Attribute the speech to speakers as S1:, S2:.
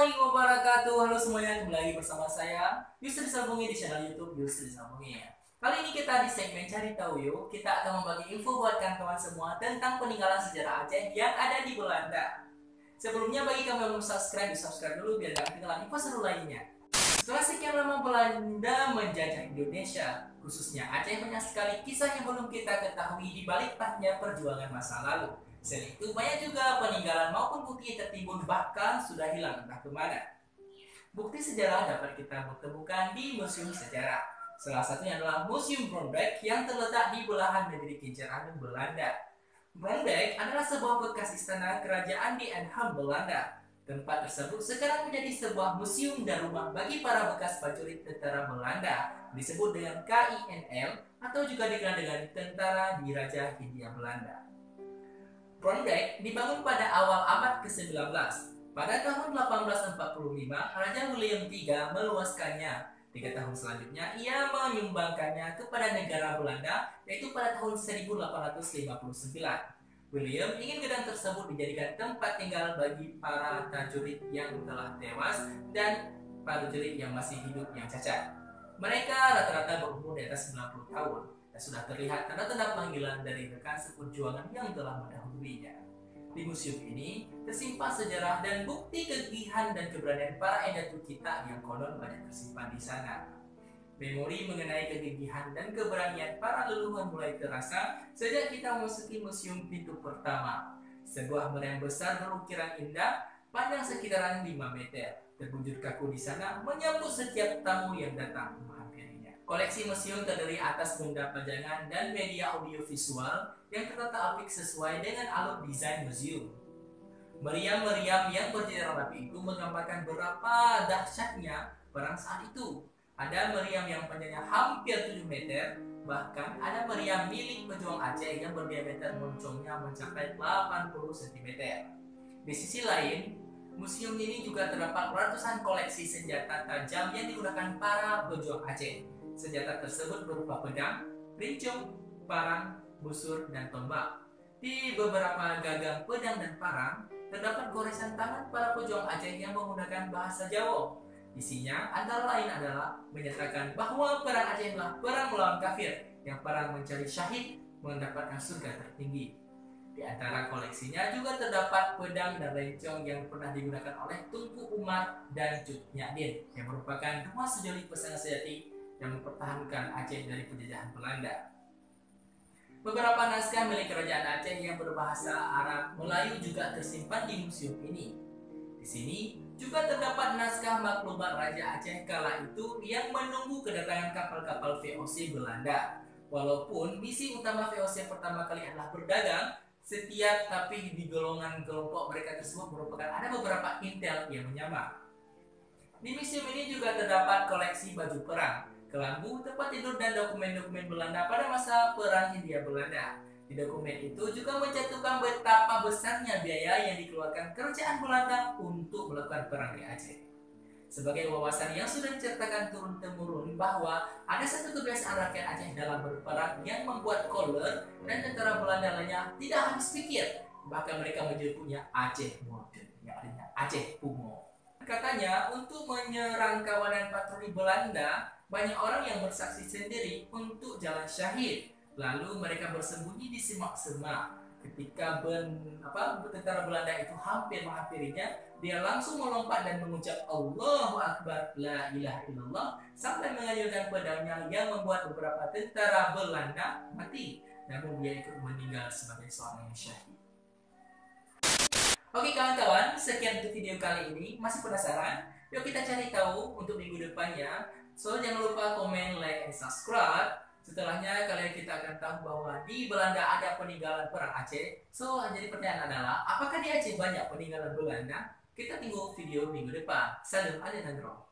S1: warahmatullahi wabarakatuh. Halo semuanya, kembali lagi bersama saya Yusri Sambungi di channel YouTube Yusri Sambungi. Kali ini kita di segmen Cari Tahu Yuk, kita akan membagi info buat kawan-kawan semua tentang peninggalan sejarah Aceh yang ada di Belanda. Sebelumnya bagi kamu yang belum subscribe, di subscribe dulu biar gak ketinggalan info seru lainnya. Setelah sekian lama Belanda menjajah Indonesia, khususnya Aceh, banyak sekali kisah yang belum kita ketahui di balik panjang perjuangan masa lalu. Selain itu, banyak juga peninggalan maupun bukti yang tertimbun bahkan sudah hilang entah kemana. Bukti sejarah dapat kita temukan di Museum Sejarah. Salah satunya adalah Museum Brondijk yang terletak di belahan negeri Kincir Belanda. Brondijk adalah sebuah bekas istana kerajaan di Arnhem, Belanda. Tempat tersebut sekarang menjadi sebuah museum dan rumah bagi para bekas prajurit tentara Belanda, disebut dengan KINL atau juga dikenal dengan Tentara Diraja Hindia Belanda. Brondijk dibangun pada awal abad ke-19. Pada tahun 1845, Raja William III meluaskannya. 3 tahun selanjutnya, ia menyumbangkannya kepada negara Belanda, yaitu pada tahun 1859. William ingin gedang tersebut dijadikan tempat tinggal bagi para prajurit yang telah tewas dan prajurit yang masih hidup yang cacat. Mereka rata-rata berumur di atas 90 tahun. Dan sudah terlihat tanda-tanda panggilan dari rekan seperjuangan yang telah mendahulunya. Di museum ini tersimpan sejarah dan bukti kegigihan dan keberanian para edatu kita yang konon banyak tersimpan di sana. Memori mengenai kegigihan dan keberanian para leluhur mulai terasa sejak kita memasuki museum pintu pertama. Sebuah meriam besar berukiran indah, panjang sekitaran 5 meter, terbujur kaku di sana menyambut setiap tamu yang datang. Koleksi museum terdiri atas benda pajangan dan media audiovisual yang tertata apik sesuai dengan alur desain museum. Meriam-meriam yang berjajar rapi itu menggambarkan berapa dahsyatnya perang saat itu. Ada meriam yang panjangnya hampir 7 meter, bahkan ada meriam milik pejuang Aceh yang berdiameter moncongnya mencapai 80 cm. Di sisi lain, museum ini juga terdapat ratusan koleksi senjata tajam yang digunakan para pejuang Aceh. Senjata tersebut berupa pedang, rincung, parang, busur, dan tombak. Di beberapa gagang pedang dan parang, terdapat goresan tangan para pejuang Aceh yang menggunakan bahasa Jawa. Isinya antara lain adalah menyatakan bahwa perang Aceh adalah perang melawan kafir, yang perang mencari syahid mendapatkan surga tertinggi. Di antara koleksinya juga terdapat pedang dan lencong yang pernah digunakan oleh Tunku Umar dan Cut Nyadin, yang merupakan dua sejoli pesanan sejati yang mempertahankan Aceh dari penjajahan Belanda. Beberapa naskah milik kerajaan Aceh yang berbahasa Arab Melayu juga tersimpan di museum ini. Di sini juga terdapat naskah maklumat Raja Aceh kala itu yang menunggu kedatangan kapal-kapal VOC Belanda. Walaupun misi utama VOC pertama kali adalah berdagang, setiap tapi di golongan kelompok mereka tersebut merupakan ada beberapa intel yang menyamar. Di museum ini juga terdapat koleksi baju perang, kelambu, tempat tidur, dan dokumen-dokumen Belanda pada masa Perang Hindia Belanda. Di dokumen itu juga mencantumkan betapa besarnya biaya yang dikeluarkan kerajaan Belanda untuk melakukan perang di Aceh. Sebagai wawasan yang sudah diceritakan turun-temurun bahwa ada satu kebiasaan rakyat Aceh dalam berperang yang membuat Kohler dan tentara Belanda lainnya tidak habis pikir. Bahkan mereka menyebutnya Aceh Modern, yang artinya Aceh Pungo. Katanya untuk menyerang kawanan patroli Belanda, banyak orang yang bersaksi sendiri untuk jalan syahid. Lalu mereka bersembunyi di semak-semak. Ketika tentara Belanda itu hampir menghampirinya, dia langsung melompat dan mengucap Allahu Akbar, la ilaha illallah, sampai mengayunkan pedangnya yang membuat beberapa tentara Belanda mati. Namun dia ikut meninggal sebagai seorang yang syahid. Oke kawan-kawan, sekian untuk video kali ini. Masih penasaran? Yuk kita cari tahu untuk minggu depannya. So jangan lupa komen, like, dan subscribe. Setelahnya kalian kita akan tahu bahwa di Belanda ada peninggalan perang Aceh. So jadi pertanyaan adalah, apakah di Aceh banyak peninggalan Belanda? Kita tunggu video minggu depan. Salam Alejandro.